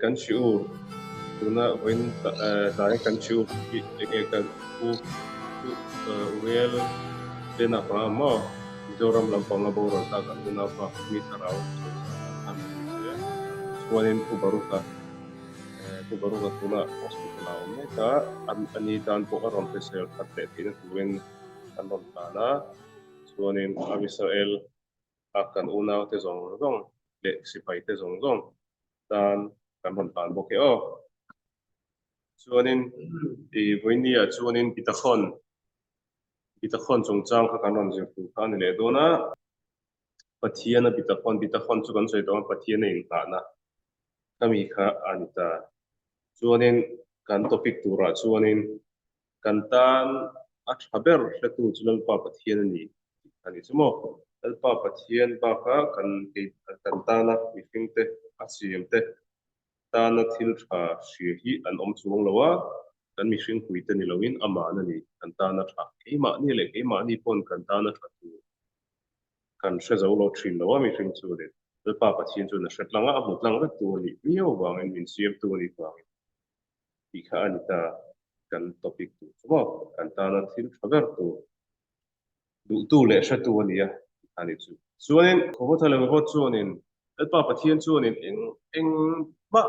kan shiur tuna when dai kan shiur kan u wel dena pa mo joram lampang aboro ta kan una pa mi tarau an suanin ku baruka tuna hospital au me ta ani dan po aron pesel khatte tin when anon kana suanin Israel akan una te zong le sipai te zong dan kan hon tan boke o chuanin I voinia chuanin bitakhon chungchang kha kan ron zirtu khan le dona pathiana bitakhon chu kan sei dona pathiana in ta na kami kha anita chuanin kan topic tura chuanin kan tan a thaber hletu chulal pa pathiana ni ani chumo alpa pathian ba kha kan tana mifingte asiemte tana thil tha hria hi an om chuang lawa kan mihring puite ni loin ama na ni kan tana tha keima ni le keima ni pon kan tana tha tu kan hre zo lo thin lawa mihring chu le alpa pathian chu na hretlanga a mutlang vek tu ni mio wangin min siam tu ni wangin ti kha anita kan topic tu chumo kan tana thil thaber tu tu le hre tu ania ani chu chuanin khobo thale ho chuanin alpa pathian chuanin eng ma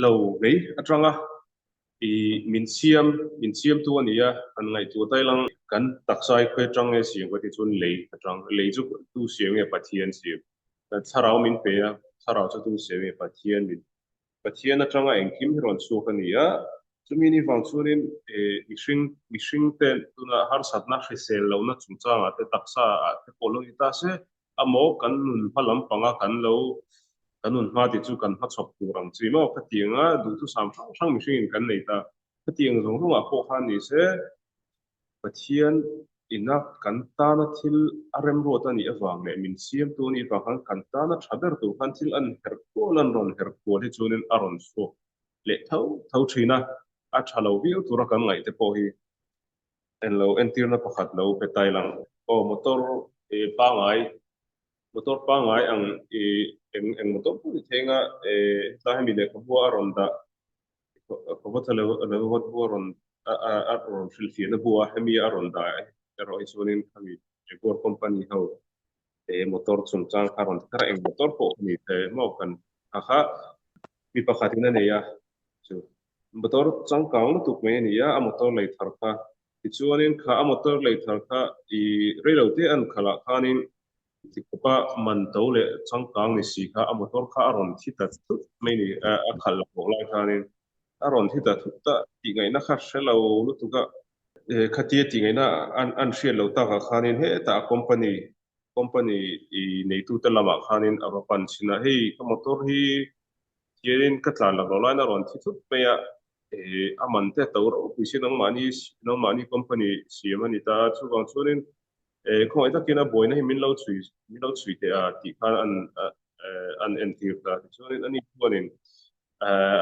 lo lei atanga I min siam tu ania an ngai tu tai lang kan taksai khwe tang e siam ko ti chun lei atang lei chu tu siam e pathian siam ta charau min pe a charau chu tu siam e pathian atanga engkim ron su khania chumi ni wang chunin e mihring ten tuna har satna hrisel lo na chungchanga te taksa te polo ita se amo kan nun phalam panga kanun ma ti chu kan ha chop tu rang chi mo khatianga du tu sam sang mihring kan nei ta khatiang zong zong a ko khan ni se pathian ina kan ta na thil arem ro ta ni awang le min siam tu ni pa kan ta na thaber tu kan thil an her ko lan ron her ko hi chunin aron so le thau thina a thalo viu tu ra kan ngai te po hi en lo en tir na pakhat lo pe tai lang o motor e pa ngai ang eng motor pu thenga ta mi le ko aron da ko le ko aron a ron fil fi na bua hemi aron da ero isunin kami jegor company ho motor chung chang aron tara eng motor po ni te mo kan akha mi pakhatina ne ya chu motor chang kaung tu me ni ya a motor lai tharka chuanin kha a motor lai tharka I reilo te an khala khanin tikopa man to le chang kang ni si kha a motor kha aron thita tu me ni a khal ko lai khanin aron thita thutta ti ngai na kha hrelo lu tu ka khatia ti ngai na an hrial lo ta kha khanin he ta company I nei tu ta lama khanin ava pan china hei ka motor hi yerin ka tlan la lo na ron thi thut me ya aman te to ro pu si nang mani company si mani ta chu wang chunin kho ita kina boina hi min lo chui te a ti khan an en tir ta chunin ani bonin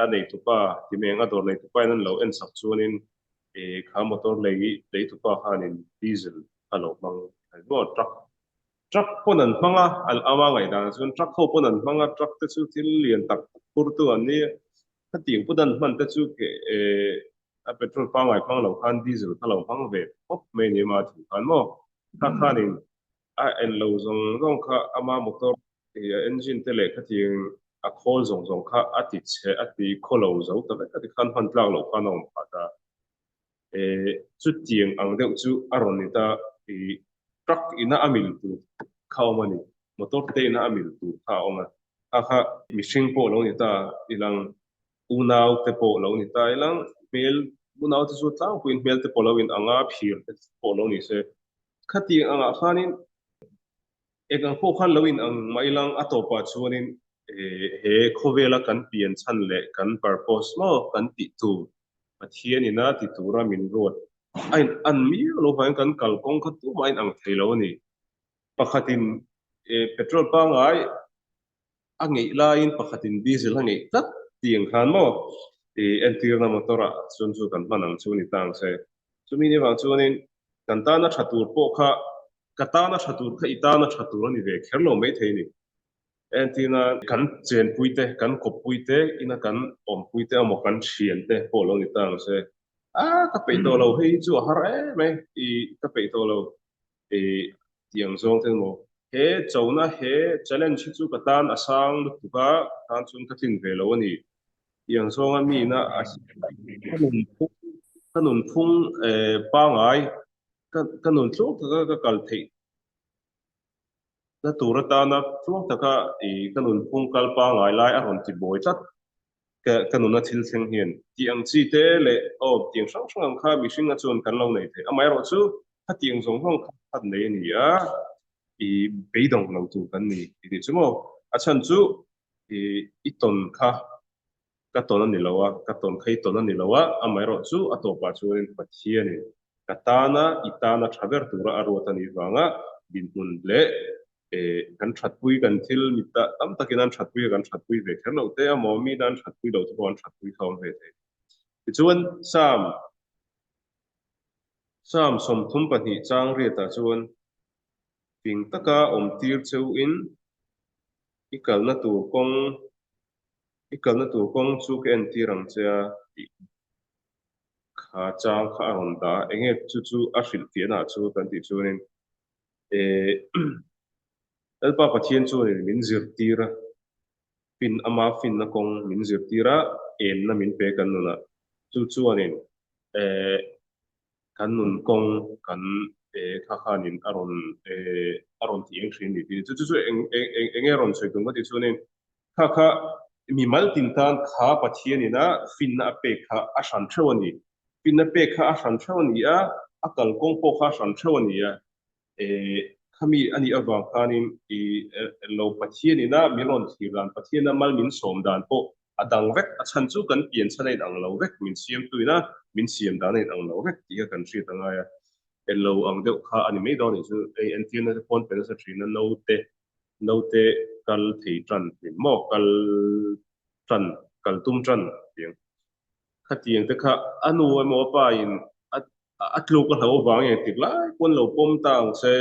anei tu pa ti me nga dor nei tu pa nan lo en sak chunin kha motor lei tu pa khanin diesel alo mang no truck ponan manga al ama ngai dan chun truck ho ponan manga truck te chu til lian tak pur tu an ni khating pudan man te chu ke a petrol pa ngai pang lo khan diesel ka lo pang ve pop me ni ma thu kan mo kha khanin a en lo zong zong kha ama motor engine te le khating a khol zong kha ati che ati kholo zo ta ka ti khan phan tlang lo khan om phata chu tiang ang deuh chu aron ni ta truck ina amil tu khawmani motor te ina amil tu khawma akha mihring po lo ni ta ilang unaw te po lo ni ta ilang mel unaw te chu tlang puin mel te po lo in anga phir te po lo ni se khati anga khanin ekang po khan lo in ang mailang atopa chuanin he khovela kan pian chan le kan purpose mo kan ti tu pathian ina ti tura min rot ain an mi lo fain kan kalkong kha tu main ang thailo ni pakhatin petrol pa ngai angei lain pakhatin diesel angei tat tiang khan mo entir na motora chun chu kan manang chu ni tang se chumi ni wang chuanin kan ta na thatur po kha kata na thatur kha ita na thatur ani ve kherlo mai theini en tina kan chen puite kan kop puite ina kan om puite amo kan chiente polo ni tang se a ka pe to lo hei chu har me I ka pe to lo e tiang zong ten mo he chona he challenge chu ka tan asang tu ka tan chun ka tin ve lo ni tiang zong a mi na kanun phung kanun phung pa ngai kanun chu ka kal thei na tura ta na chuang taka kanun phung kal pa ngai lai a ron ti boy chat kanun na thil thleng hian tiang chi te le tiang sang sang ang kha mi hring a chuan kan lo nei the amai ro chu a tiang zong hong khat nei ni a beidong lo tu kan ni ti chu mo a chan chu I ton kha ka ton ani lo a ka ton khai ton ani lo a amai ro chu a to pa chu in pathian ni katana itana thaber tura arwat ani wanga bin mun le kan thatpui kan thil mita tam takin an thatpui ve kher lo te amo mi dan thatpui lo chu an thatpui thawm ve the ti chuan sam som thum pahnih chang ria ta chuan ping taka om tir cheu in ikalna tur kong ikalna tur kong chu ke an tirang cha ti kha chang kha ron da enge chu chu a hril fiana chu kan ti chuanin e alpa pathian chu min zir tira fin ama fin na kong min zir tira en na min pe kan nuna chu chuanin eh kan nun kong kan kha khanin aron ti eng hrin ni ti chu chu chu eng ron choi tung ti chuanin kha mi mal tin tan kha pathian ina fin na pe kha a san thawani fin na pe kha a san thawani a akal kong po kha san thawani a khami ani awang khanin lo pathian ina milon thiran pathian na mal min som dan po adang vek a chan chu kan pian chanai dang lo vek min siam tuina min siam dan nei dang lo vek ti ka kan hri tanga ya elo ang deuh kha ani mei dawn ni chu en tian na phone pe sa thina no te kal thei tran mo tran kal tum tran tiang kha tiang te kha anu mo pa in atlu ka lo wang ye tik lai kon lo pom tang se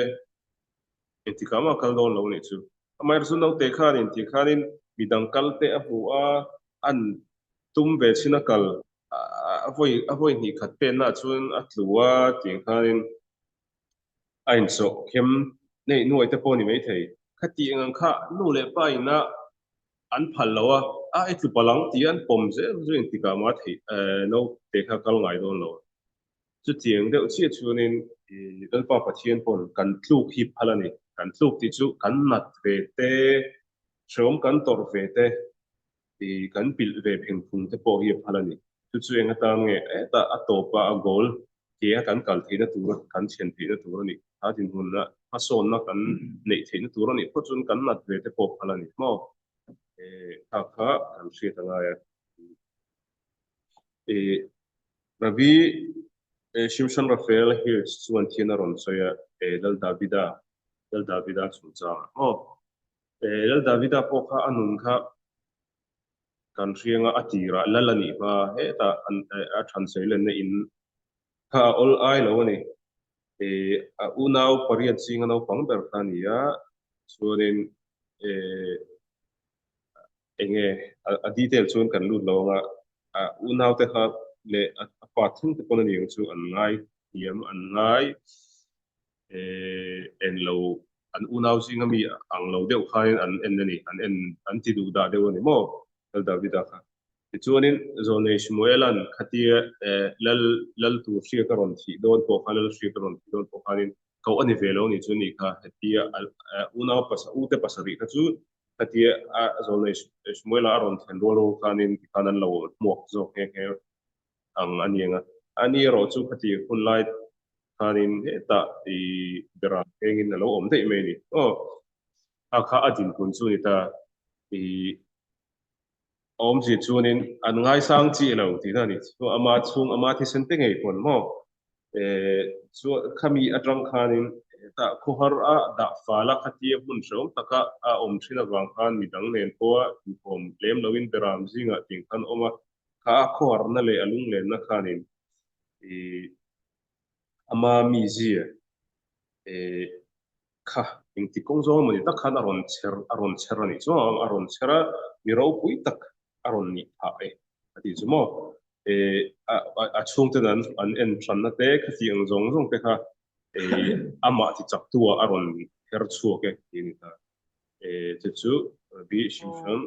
en ti kama kal don lo ni chu amai su no te khan in ti khanin midang kal te a pu a an tum ve china kal a voi ni khat pen na chun a tluwa ti khanin ain so kem nei nuai te pawh ni mai thei kha ti ang kha nu le pa ina an phal lo a e tlu palang ti an pom ze zu in ti ka ma thei no te kha kal ngai don lo chu tiang deuh chi chuanin kan pa pathian pon kan tluk hi phalani kan tluk ti chu kan nat ve te shom kan tor ve te kan pil ve pheng phung te pawh hi phalani chu chu enga ta nge ta a to pa a gol kia kan kal theina tur kan chen theina tur ni a tin hun na a son na kan nei theina tur ni pho chun kan nat ve te pawh phalani mo kha kha kan hri tanga ya ravi Shimshon Rafael Hills chuan thina ron soya dal Davida chung chang dal Davida pawh kha anun kha kan rianga atira lalani ma he ta a than sei len na in kha ol ai lo ni a unau pariat singa no pang ber khania chuanin e enge a detail chuan kan lut lo nga a unau te kha le a pa thung te pon ni chu an ngai hiam an ngai en lo an unau singa mi ang lo deuh khain an en ni an ti du da deuh ni mo dal Davida kha chuanin zone shmuelan khatia lal lal tu hria ka ron thi don po khalal hria ka ron thi don po khanin ko ani velo ni chu ni kha hatia una pas ute pasari ka chu hatia zone shmuela ron then ro khanin kanan lo mok zo ke ang anianga ani ro chu khati kun lai khanin ta bera engin lo om dei me ni akha adin kun chu ni ta i om ji chuanin an ngai sang chi lo ti na ni chu ama chung ama thi sen te ngei pon mo chu khami atang khanin ta khohar a da fala khatia bun shom taka a om thina wang khan mi dang nen ko pom lem lovin beram zinga ting khan oma kha khohar na le alung le na khanin i ama mi ji kha ing ti kong zo mo ni tak khan aron cher ani so aron chera mi ro pui tak aron ni pha e ati chumo e a chung te an en tran na te kha ti ang zong zong te kha e ama ti chak tua aron her chu ke ni ta e te chu bi shifan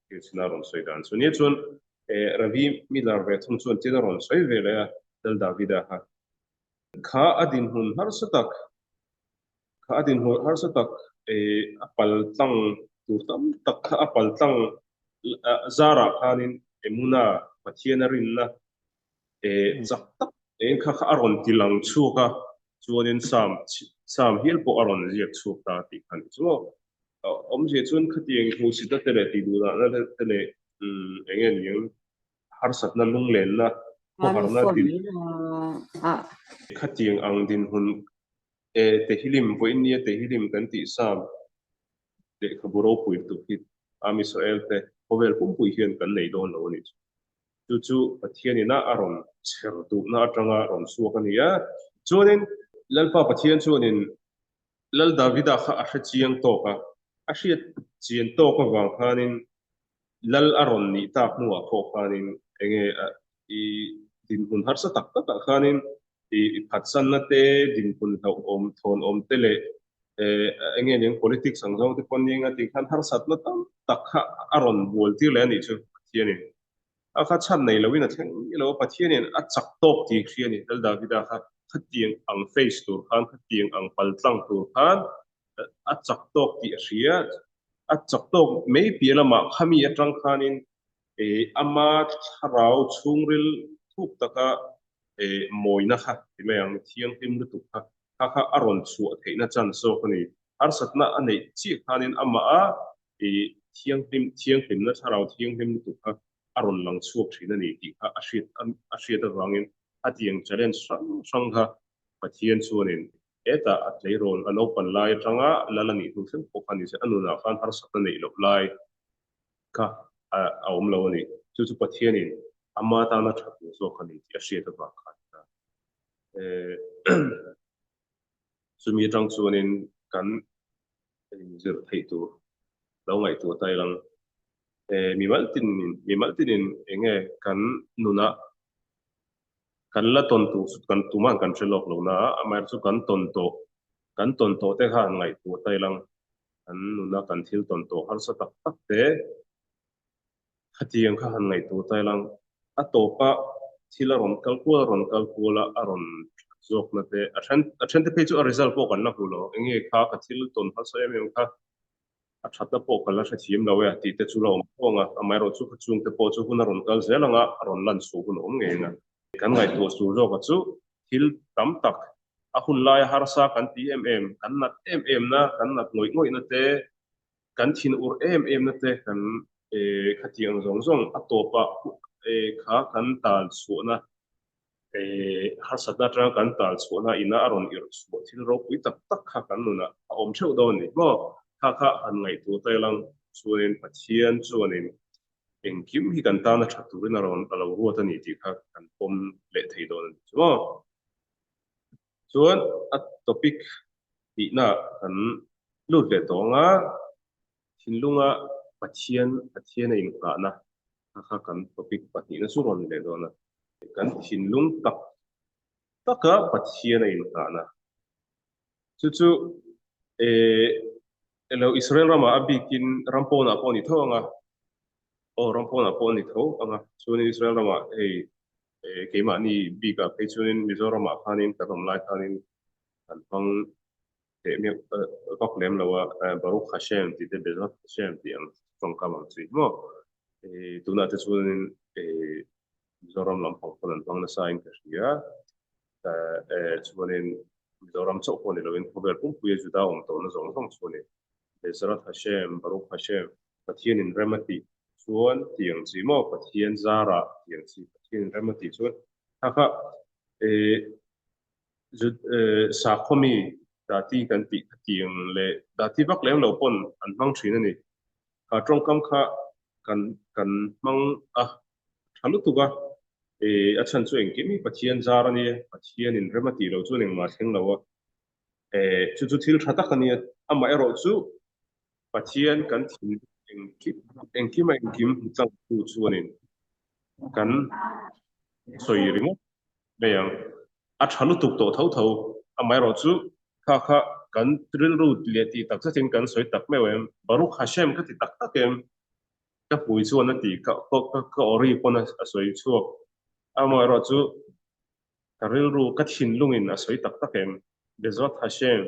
ke sinaron soidan so ni chun ravi milar ve thum chun ti daron soi vele dal davida ha kha adin hun har satak kha adin hun har satak apal tang tur tam tak kha apal tang zara khanin emuna pathianarin na chak tak kha kha aron tilang chuka chuanin sam hil po aron riak chuk ta ti khan chu om je chun khatieng hu si ta tele ti du na tele engen yang har sat na lung len na ko har na din khatieng ang din hun te hilim po inia te hilim kan ti sam de khaburo pui tu hit am Israel te hovel pum pui hian kan nei don lo ni chu chu pathian ina aron cher tu na atanga ron su kan ya chuanin lalpa pathian chuanin lal davida kha a hre chiang to ka a hriat chian to ka wang khanin lal aron ni tak nuwa kho khanin enge i din hun har sa tak tak khanin i phatsan na te din hun tho om thon om tele enge ning politics ang jong te koning ati khan har sat na tam tak kha aron bol ti le ni chu thiani a kha chan nei lo win a theng lo pathianin a chak tok ti khiani dal davida kha khatiang ang face tur khan khatiang ang paltlang tur khan a chak tok ti a hria a chak tok mei pialama khami atang khanin ama tharau chungril thuk taka moina kha timeyang thiang tim lu kha kha kha aron chu theina chan so khani ar satna anei chi khanin ama a thiang tim na tharau thiang tim lu kha aron lang chuak thina ni ti kha a hriat a rangin atiang challenge sang kha pathian chuanin eta atleiron an open lai tanga lalani tu sen pokhani se anuna khan har satna nei lo lai ka a om lo ni chu chu pathianin ama ta na thatu so khani ti a hriat a ba kha sumi tang chuanin kan zir thei tu lo ngai tu tai lang mi maltin enge kan nuna kan la ton tu kan tu man kan threlok lo na amar chu kan ton to te khan ngai tu tai lang kan nuna kan thil ton to har sa tak tak te hatiang kha han ngai tu tai lang a to pa thila ron kalkula aron zok na te a then te pe chu a result po kan na hulo enge kha ka thil ton har sa em kha a thatna po kala sa thim lo ya ti te chu lo ko nga amai ro chu chung te po chu hun ron kal zelanga ron lan su hun om nge nga kan ngai tu su zo ka chu thil tam tak a hun lai har sa kan ti kan nat na kan nat ngoi na te kan thin ur na te kan khatiang zong zong a to pa kha kan tal su na har satna tang kan tal su na ina aron ir su thil ro pui tak tak kha kan nuna a om theu do ni mo kha kha an ngai tu tai lang chuanin pathian chuanin eng kim hi kan ta na thatu rin aron alo ruat ani ti kha kan pom le thei don ni chu chuan a topic ti na kan lut le to nga thinlunga pathian in ka na kha kan topic pati na su ron le do na kan thinlung tak taka pathian in ka na chu chu elo Israel rama abikin rampona poni thonga o rampona poni tho anga chuni Israel rama keima ni biga pechunin Mizoram khanin taram lai khanin an pang te me kok lem lawa Baruch Hashem ti te bezat Hashem ti an from kamam tri mo tuna te chunin Mizoram lam pang pon an pang na sa in kashia chunin Mizoram chok poni lovin khober pum puye juda om to na zong zong chunin Bezrat Hashem, Baruch Hashem, Pathian in Remati, chuan tiang chi mo Pathian zara tiang chi Pathian in Remati chuan haka sa khomi dati kan ti tiang le dati bak lem lo pon an mang thina ni ka trong kam kha kan mang thalu tu ga a chan chu eng kimi Pathian zara ni Pathian in Remati lo chuan eng ma theng lo chu thil thata khania ama ero chu pathian kan thin engkim engkim tlang tu chuanin kan soi ringo meyang a thalu tuk to tho tho amai ro chu kha kan drill route le ti tak cha tin kan soi tak mewem baruch hashem ka ti tak takem ka pui chu na ti ka ori pona a soi chu amai ro chu ka ril ru ka thin lungin a soi tak takem bezot hashem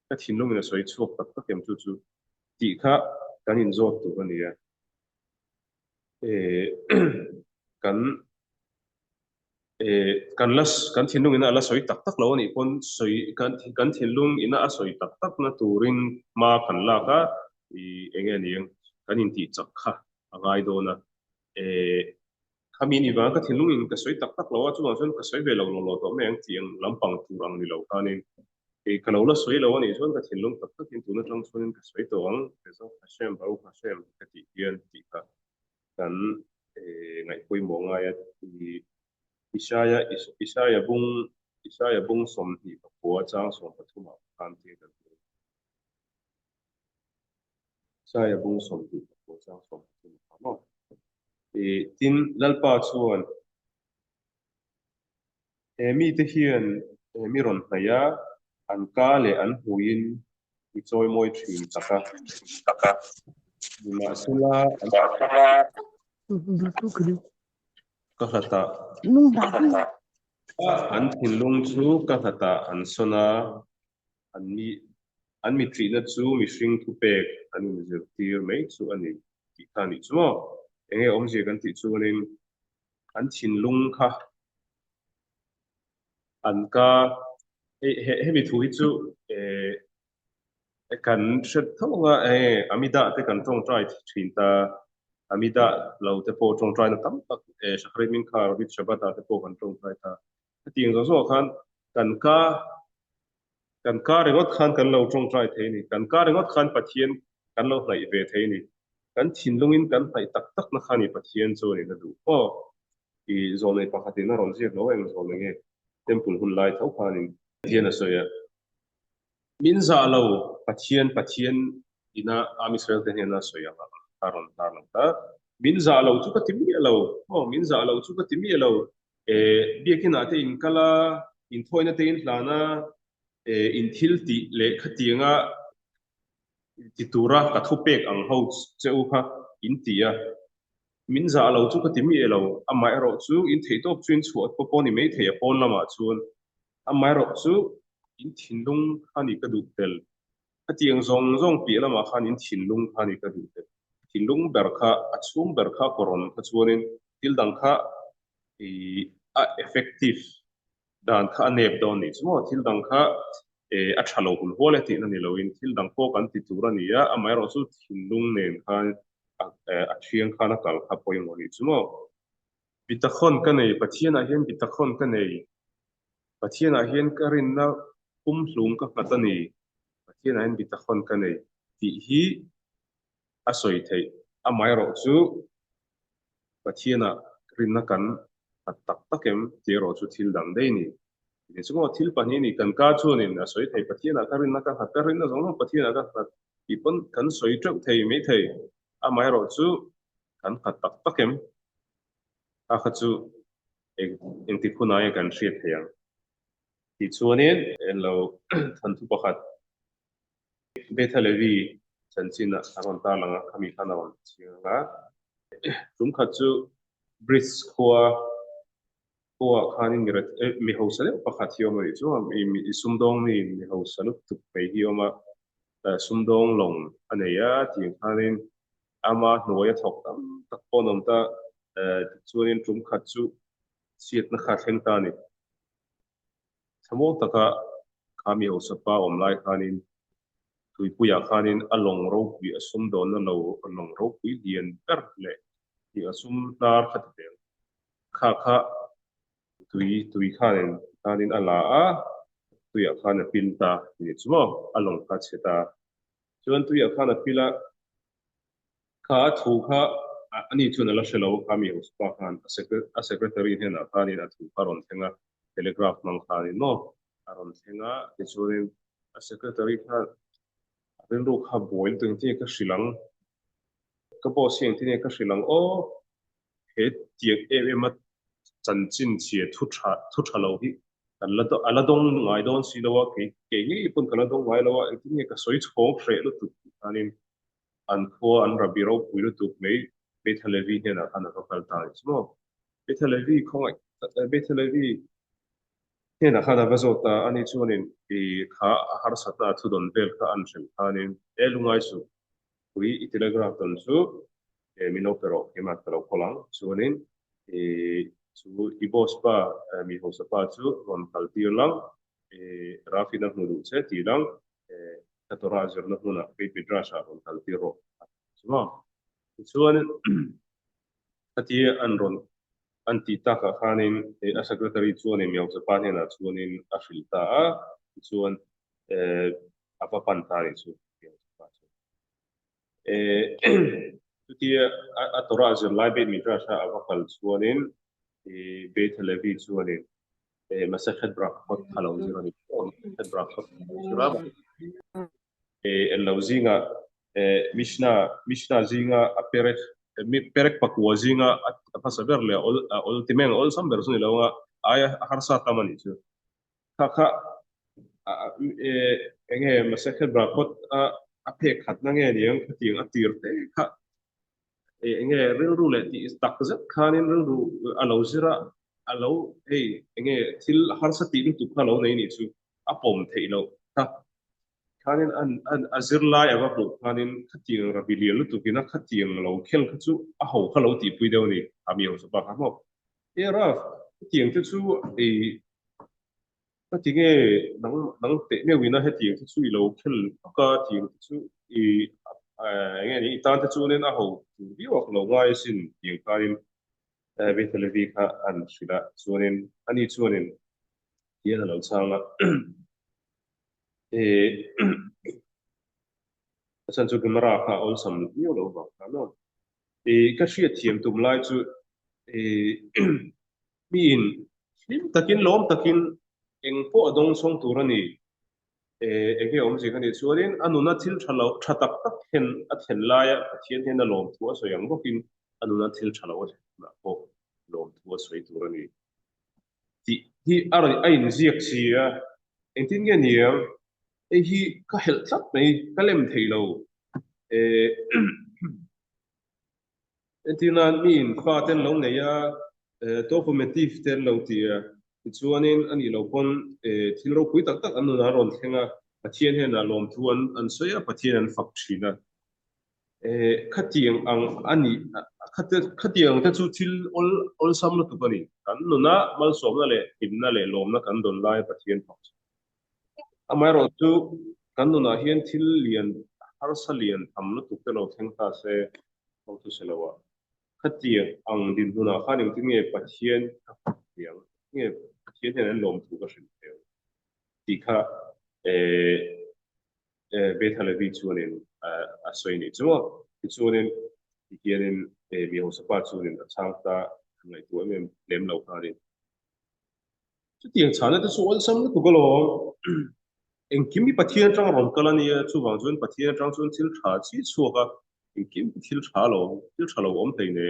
ka thin lungin a soi chu tak takem chu ti kha kan in zot tu ania kan kan thin lung ina ala soi tak tak lo ni pon soi kan thin lung ina a soi tak tak na turin ma kan la ka I enge niang kan in ti chak kha angai do na e kami ni ba ka thin lung in ka soi tak tak lo a chuan chuan ka soi ve lo lo to meng tiang lampang turang ni lo ka ni ka lo la soi lo ni chuan ka thin lung tak tak in tu na tang chuan ka soi to ang ke so hashem baruch hashem ka ti hian ti ka kan ngai pui mo nga ya Isaya Isaya bung Isaya bung som hi bua chang som pathuma kan ti kan Isaya bung som hi bua chang som pathuma no tin lalpa chuan mi te hian mi ron haya an ka le an huin I choi moi thin taka ma sula an ka hata an thin lung chu ka hata an sona an mi tri na chu mi hring thu pek an mi zir tir mai chu ani ti kha ni chu enge om je kan ti chu nin an thin lung kha an ka he mi thu hi chu kan hret thonga amida te kan tong trai thin ta amida lo te po tong trai na tam tak shahre min kha rabit shabata te po kan tong trai ta ting zo zo khan kan ka rengot khan kan lo tong trai the ni kan ka rengot khan pathian kan lo hlai ve the ni kan thin lungin kan hlai tak tak na khani pathian chu ni na du I zone pakhatin na ron ziak lo eng zone nge temple hun lai thau khanin hian a soya min za lo pathian ina am Israel te hian a soya taron ta min za lo chu ka timi lo min za lo chu ka timi lo biakin ate in kala in thoina te in hlana in thil ti le khatianga ti tura ka thupek ang ho cheu kha in tia min za lo chu ka timi lo amai ro chu in thei top chuin chuat po ni mai thei pon lama chuan amai ro chu in thinlung ani ka du tel atiang zong zong pi lama khan in thinlung ani ka du tel thinlung berkha achum berkha koron ka chuanin til dang kha a effective dan kha nep don ni chumo til dang kha a thalo hul hole ti na ni loin til dang po kan ti tura ni ya amai ro chu thinlung nen khan a thiang khana kal kha poi ngoni chumo bitakhon ka nei pathian a hian bitakhon ka nei pathian a hian ka rin na hlum ka ngata ni pathian a hian bitakhon ka nei ti hi a soi thei amai ro chu pathian a rin na kan tak takem ti ro chu thil dang dei ni ni chu thil pani ni kan ka chu nin a soi thei pathian a ka rin na ka rin na zong pathian a ka hat ipon kan soi treu thei me thei amai ro chu kan tak takem a kha chu eng ti khuna ya kan hriat theiang ti chuanin en lo than thu pakhat Bethlevi chanchina aron ta langa khami khana wan chinga tum kha chu bridge khwa khanin mi hosale pakhat hiom ri chu mi sumdong ni mi hosalu tuk pe hioma sumdong long aneya ti khanin ama hnuaia thok tam tak ponom ta chuanin tum kha chu siat na kha thleng ta ni thamo taka khami hosapa omlai khanin tui puya khanin along ro pi asum don na lo along ro pi hian per le ti asum tar khat te kha tui khanin ala a tuya khana pilta ni chumo along kha cheta chuan tuya khana pila kha thu kha ani chuna la shelo khami hospa khan a secretary hena khanin a thu paron thenga telegraph mang khanin no aron thenga tichuanin a secretary kha rin ro kha boil tung ti ka shilang ka bo siang ti ne ka shilang o he tiek em a chan chin chie thu tha lo hi ala dong ngai don si lo wa ke ngi pun kala dong ngai lo wa ti ne ka soi chong hre lo tu anin an kho an rabiro pui lo tu mei be thalevi ne na kana ka kal ta chmo be thalevi khong be thalevi ne na khana va zota ani chuanin I kha har sata thu don vel kha an shem anin elungai su pui I telegraph ton su mino pero ke ma pero kolang chuanin e chu I boss pa mi ho sa pa chu ron kal tir lang rafi na hnu che ti lang katora zer na huna pe pedrasha ron kal tir ro chuma chuanin ati an ron anti taka khanin a secretary chuanin mi ho sa pa ne na chuanin a filta a chuan apa pantari chu tuti a tora zer lai be mi drasha ava kal chuanin be televi chuanin masakhat brakhat halo zirani masakhat brakhat ziraba lawzinga mishna zinga a perek mi perek pakwa zinga a pasaber le ultimen ol samber suni lawa aya harsa tamani chu kha enge masakhat brakhat a pek khat na nge niang khating a tir te kha enge ring ru le ti tak zat khanin ring ru alo zira alo enge thil harsa ti tu khalo nei ni chu a pom thei lo ta khanin an azir lai ava pro khanin khating rabilial tu kina khating lo khel khachu a ho khalo ti pui deu ni ami ho so pa kha mo era khating tu chu khating nang nang te me wina khating tu chu I lo khel ka ting chu nge ni tan tu chu nen a ho bi wa lo ngai sin ting karin be televi kha an sila chuanin ani chuanin hian lo changa san chu kamera kha ol sam ni lo ba ka no ka hria thiam tum lai chu mi in hlim takin lom takin eng po adong song turani enge om ji kani chuanin anuna thil thalo thatak tak hen a then laia pathian hen a lom thu a so yang bokin anuna thil thalo na po lom thu a soi turani hi ara ai ni ziak sia engtin nge niam hi ka hel tlat mai ka lem theilo e entina min fa ten lo neya documentif ten lo tia chuanin ani lo pon thil ro pui tak tak anu na ron thenga pathian he na lom thuan an soya pathian an fak thina khatiang ang ani khatiang ta chu thil ol sam lo tu pani kan no na mal som na le in na le lom na kan don lai pathian fak amai ro chu kan no na hian thil lian har sa lian am lo tu te lo theng ta se ho tu se lo wa khatiang ang din huna khaning ti nge pathian khatiang nge pathian he an lom thu ka hrin ti kha be thalevi chuanin a soini chuwa chuanin hianin mi ho sapa chuanin a changta ngai tu em lem lo kharin chu tiang chana te sual sam tu galo eng kimi pathian tang ron kalani chu wang chuan pathian tang chuan thil tha chi chuaka eng kim thil tha lo om thei ne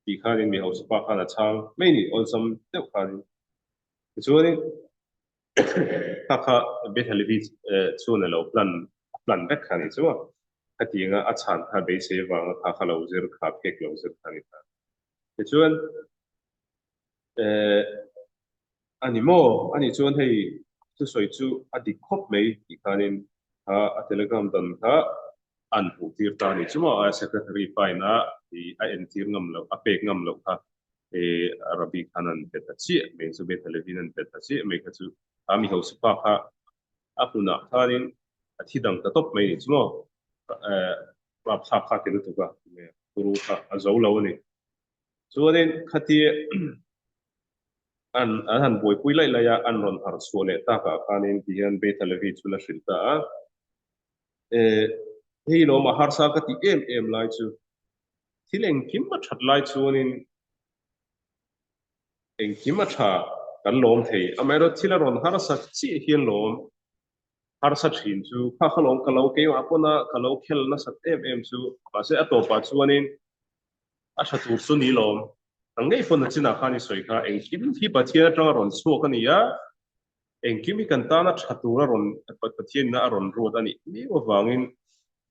ti khanin mi ho sapa khana chang mai ni ol sam te khanin chuanin kha be thalevi chuan lo plan vek khani chuwa khatinga a chan kha be se wanga kha lo zir kha phek lo zir khani kha chuan ani chuan hei chu soi chu a dik khop mai ti khanin a telegram dan kha an hu tir ta ni chuma a secretary paina a en tir ngam lo a pek ngam lo kha arabi khanan peta chi me su be television peta chi me kha chu ami ho spa kha apuna khanin a thidang ta top mai ni chuma rap sa kha ke tu ka me guru kha a zo lo ni chuanin khati an han boi pui lai lai an ron har suale ta ka kanin dian be televi chula shilta hei lo ma har sa ka ti em lai chu thileng kim ma that lai chuanin eng kim ma tha kan lom thei amero thila ron har sa chi hian lom har sa thin chu kha khalom kalo ke wa pona kalo khel na sat em chu ba se ato pa chuanin a tha tur chu ni lom ang ngei pon china khani soi kha eng kim hi pathia tanga ron chu ka ni ya eng kim hi kan ta na tha tur ron pathian na ron ro da ni ni wa wangin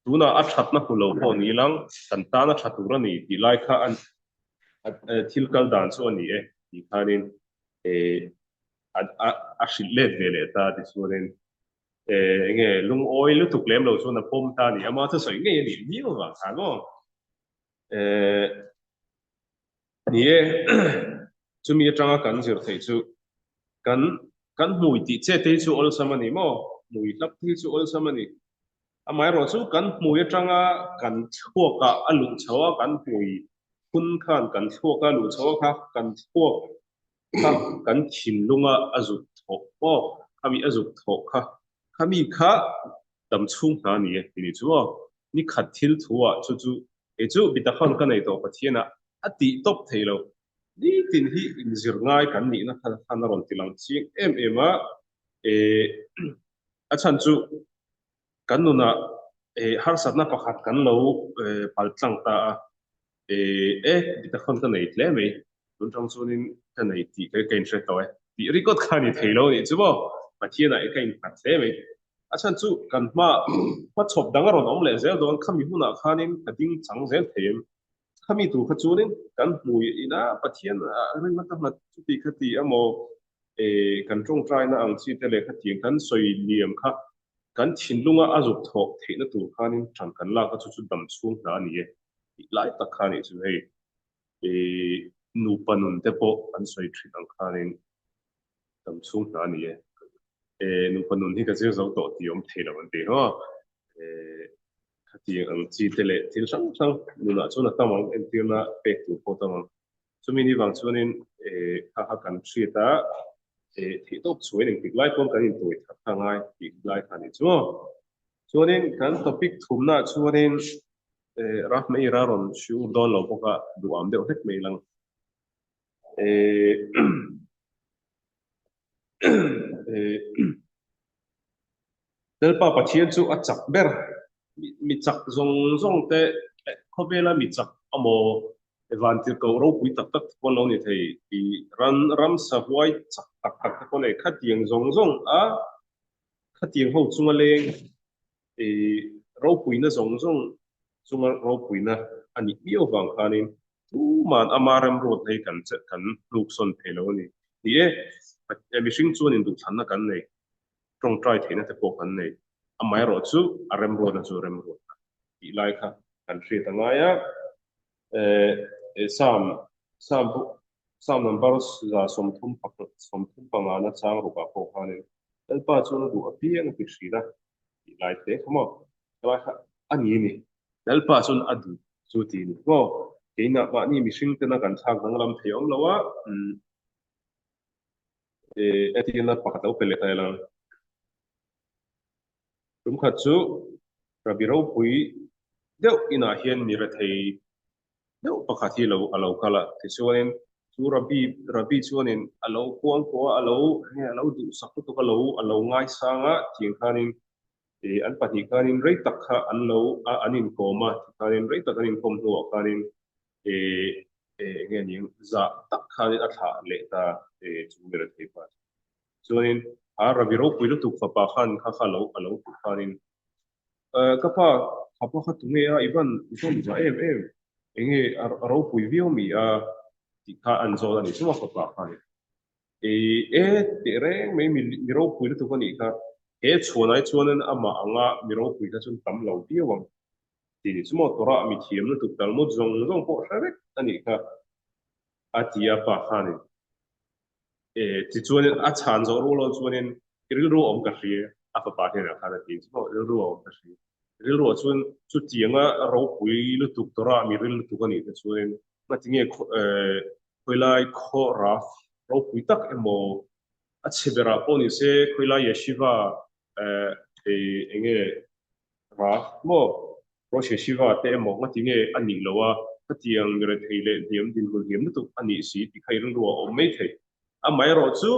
tuna a that na hulo ho ni lang kan ta na tha tur ni ti lai kha an thil kal dan chu ani e ti khanin e a shillet vele ta ti chuanin nge lung oi lu tuk lem lo chu na pom ta ni ama cha soi nge ni ni wa ha ngo ni e chumi atanga kan zir thei chu kan kan mui ti che te chu ol samani mo mui lap ti chu ol samani amai ro chu kan mui atanga kan thuaka alu chawa kan mui kun khan kan thuaka lu chawa kha kan thuak kha kan thin lunga azu thok po kami azu thok kha kami kha tam chung na ni ni chu ni khat thil thuwa chu chu e chu bitakhan kan nei to pathiana ati top thailo ni tin hi in zir ngai kan ni na khan ron tilang ching em a e a chan chu kan nu na har satna pakhat kan lo pal tlang ta bitakhan kan nei tle mai tun tang chunin kan nei ti ke kain hre to ti record khani thailo ni chu bo pathiana e kain pat tle mai a chan chu kan ma chop dang ron om le zel don khami huna khanin kading chang zel them khami tu kha chunin kan mui ina pathian ring mata ma chu ti khati amo kan tong trai na ang chi te le khati kan soi liam kha kan thinlunga azuk thok theina tur khanin than kan la ka chu chu dam chung na ni e lai tak khani chu hei e nu panun te po an soi thrinang khanin dam chung na ni nu panun hi ka che zo to ti om theilo an te ho e khati ang chi te le thil sang sang nu na chu na tamang en tir na pek tu po tamang chumi ni wang chuanin kha kha kan thri ta thi top chuin eng tik lai pon kan in toi thak thangai tik lai khani chu chuanin kan topic thumna chuanin rah mai ra ron shu don lo boka du am deuh hlek mai lang e del pa pathian chu a chak ber mi chak zong zong te khobela mi chak amo evantir ko ro pui tak tak kon lo ni thei i ran ram sa huai chak tak tak ko nei khatiang zong zong a khatiang ho chunga leng e ro pui na zong zong chunga ro pui na ani bio wang khanin tu man amarem ro thei kan luk son thelo ni ni e mi hring chuan in du than na kan nei trong trai theina te po kan nei amai ro chu arem ro na chu rem ro ti lai kha kan hri tanga ya sam sam sam number za som thum panga na chang ro ka po khanin elpa chu na du apiang ti hri na ti lai te khamo lai kha ani ni elpa chun adu chu ti ni ko keina ma ni mi hring te na kan thak dang lam theom lawa etina pakatau pele thailang tum khat chu rabi ro pui deuh ina hian ni ra thei deuh pakhat hi lo alo kala ti chuanin chu rabi chuanin alo kuang ko alo du sak tu ka alo ngai sanga thing khanin an pahnih khanin rei tak kha an lo anin koma khanin rei tak anin kom hnu khanin e nge ni za tak khanin a tha le ta chu me ra thei pa chuanin a rabi ro pui lu tu fa pa khan kha kha lo alo khanin kapa kapa kha tu nge a iban za em enge aro pui vio mi a ti kha an zo ni chuma fa pa khan te reng me mi ro pui lu tu ko ni kha he chuanai chuanin ama anga mi ro pui kha chun tam lo vio wang ti ni chuma tora mi thiam lu tu tal mo zong zong po rek ani kha atia pa khan ti chuanin a chan zo ro lo chuanin ril ro om ka hria a fa pa hian a kha ti chuma ril ro om ka hria ril ro chuan chu tianga ro pui lu tuk tora mi ril tu ka ni te chuan ma tinge khoilai kho ra ro pui tak emo a chebera poni se khoilai yeshiva enge ra mo ro yeshiva te emo ma tinge ani lowa patiang re theile diam din hul diam tu ani si ti khai ro o mai thei อ่ะไม่รอดสู้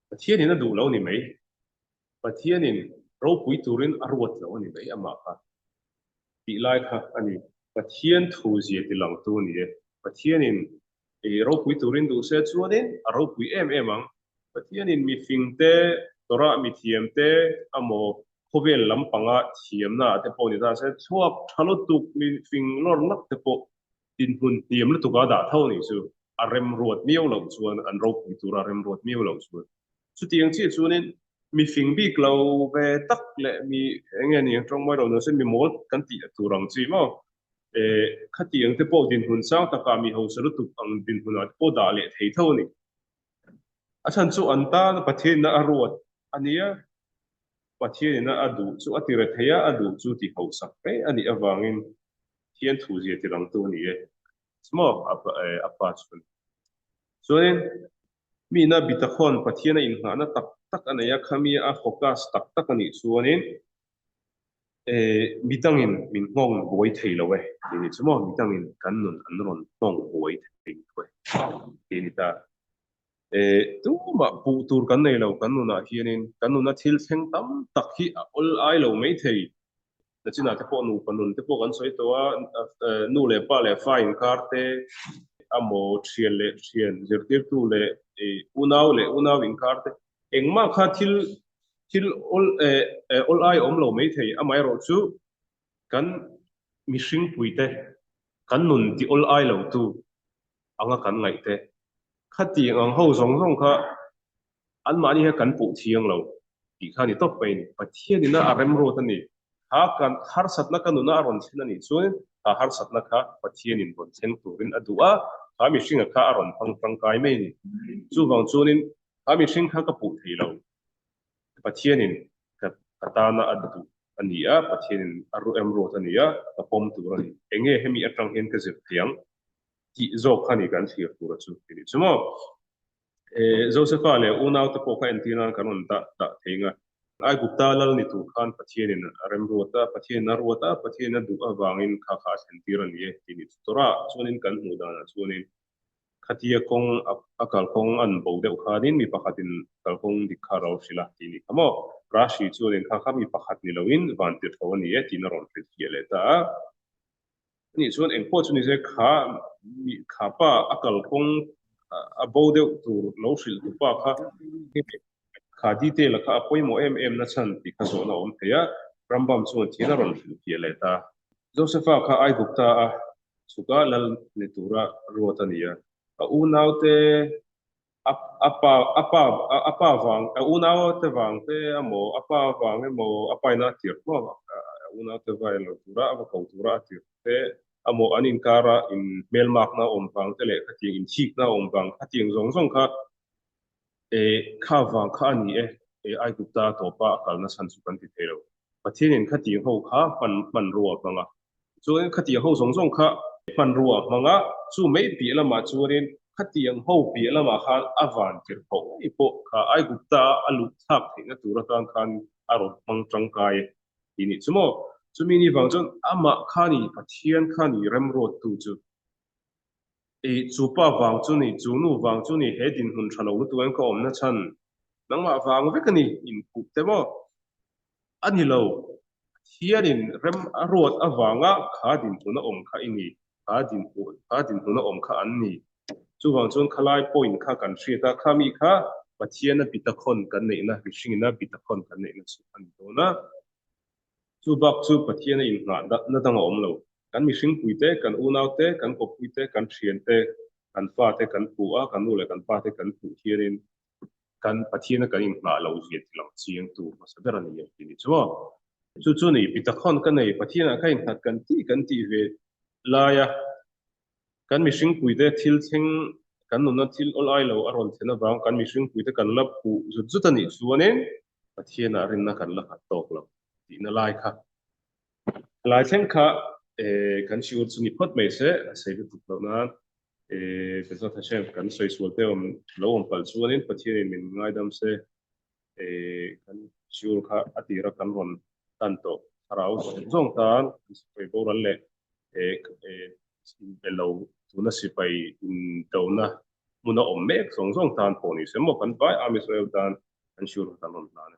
ประเทศนี้น่าดูแล้วนี่ไหมประเทศนี้เราคุยตัวเรื่องอรวดแล้วนี่ไหมอ่ะมาค่ะตีไล่ค่ะอันนี้ประเทศทูเสียที่หลังตัวนี้ประเทศนี้เราคุยตัวเรื่องดูเสียชัวร์เนี่ยเราคุยมั้งประเทศนี้มีฟิงเตตัวระมีเทียมเตอ่ะโมโคเวลลำปังอ่ะเทียมน่ะแต่พอเนี่ยถ้าเสียชัวร์ทะลุตุกมีฟิงลอร์นักแต่พอดินหุ่นเทียมแล้วตุกอาด่าเท่านี้สู้อารมณ์รวดเมียวเหล่าส่วนอันเราคุยตัวอารมณ์รวดเมียวเหล่าส่วน สุดที่ยังที่ส่วนนี้มีฟิงบีกเราไปตักและมีอย่างเงี้ยนี่ตรงไม่เราเนี่ยเส้นมีมอลกันตีตัวรังจีมั้งเอ่อขัดที่ยังที่พอดินหุ่นสร้างตะการมีเขาสรุปตุกอังดินหุ่นอ่ะพอด่าเละเท่านี้อาจารย์ส่วนอันตาประเทศน่ะอรวดอันนี้ประเทศน่ะอดูส่วนอติเรทยาอดูจุดที่เขาสักไปอันนี้อวังอินเทียนทูเจียที่รังตัวนี้สมองอัปปัจจุบันส่วน มีนาบิตาคอนปะเทียนอินหานะตักตักอันนี้ขมีอาโฟกัสตักตักอันนี้ส่วนนี้มีตังอินมินงงบวยเทลเวทีนี้สมมติมีตังอินกันนุนอันนนงงบวยเทลเวทีนี้ตาตัวมาปูตูร์กันในเรากันนุนอาเฮียนินกันนุนอาทิลเซงตัมตักฮีอลไอเราไม่เทแต่ที่น่าจะพอนูกันนุนที่พอกันสวยตัวนูเลปาเลฟาอินคาร์เต amo chien zertir tu le unau in karte engma kha thil ol ai om lo mai thei amai ro chu kan mishing puite kan nun ti ol ai lo tu anga kan ngai te khati ang ho zong zong kha an mani ha kan pu thiang lo ti kha ni top pe ni pathian ni na arem ro ta ni ha kan har satna kan na ron thina ni chu ha har satna kha pathian in bon chen turin adua ha mi hringa kha aron pang kai mai ni chu wang chunin ha mi hring kha ka pu thei lo pathian in katana adu ania pathian in aru em ro ta nia ka pom tu ron enge hemi atang hen ka zep thiang ki zo khani kan thir tu ra chu ni chumo Joseph Ale unau te poka entina kanon ta thenga ai gupta lal ni tu khan pathian in rem ruata pathian na du awangin kha kha sentiran ye tini tora chunin kan mu dana chunin khatia kong akal kong an bo de khanin mi pakhatin kal kong dikharo sila tini amo rashi chunin kha kha mi pakhat ni loin vantir thawani ye tina ron fit yele ta ni chuan engpo chuni se kha mi kha pa akal kong a bo de tu lo hril tu pa kha kha detail kha apoi mo em na chan ti kha zo na om theya rambam chuan thina ron hril yele ta josepha kha ai gupta a suka lal ni tura ruatania a unaute apa apa apa wang a unaute wang te amo apa wang emo apa na tir mo unaute vai lo tura ava ko tura tir te amo anin kara in melmak na om wang te le khati in chik na om wang khati zong zong kha kha wang kha ni ai gupta to pa kal na san su kan ti thelo pathin in khati ho kha pan ruwa panga chu khati ho zong zong kha pan ruwa manga chu mai pi lama churin khatiang ho pi lama khan avan tir ho ipo kha ai gupta alu thak thina tura kan khan aro mang changkai ini chumo chumi ni wangchon ama khani pathian khani remro tu chu chu pa wang chu ni chu nu wang chu ni hedin hun thalo lu tuan ko om na chan nangma wang vekani in pu te mo ani lo hianin rem arot awanga khadin tuna om kha ini khadin tuna om kha anni chu wang chon khalai point kha kan thriata khami kha pathian na bitakhon kan nei na hring na bitakhon kan nei na chu an do na chu bak chu pathian in nga na dang om lo kan mi hring puite kan unau te kan ko puite kan thrian te kan fa te kan pu a kan nu le kan pa te kan pu hianin kan pathian kan in nga lo zia ti lang chiang tu ma sa beran ni ni chu chu chu ni bitakhon kan nei pathian ka in khat kan ti ve la ya kan mi hring puite thil theng kan nu na thil ol ai lo aron thena wang kan mi hring puite kan la pu zut zut ani chuane pathian a rin na kan la khat tok lo ti na lai kha lai theng kha kan siur chu ni phot mai se sei du tu lo na pesa tha shem kan soi sual te om lo om pal chuanin pathian in min ngai dam se kan siur kha atira kan ron tan to harau zong tan soi bo ran le in belo tuna sipai in dona muna ommek song song tan poni semo kan bai am Israel tan an shur tan on tan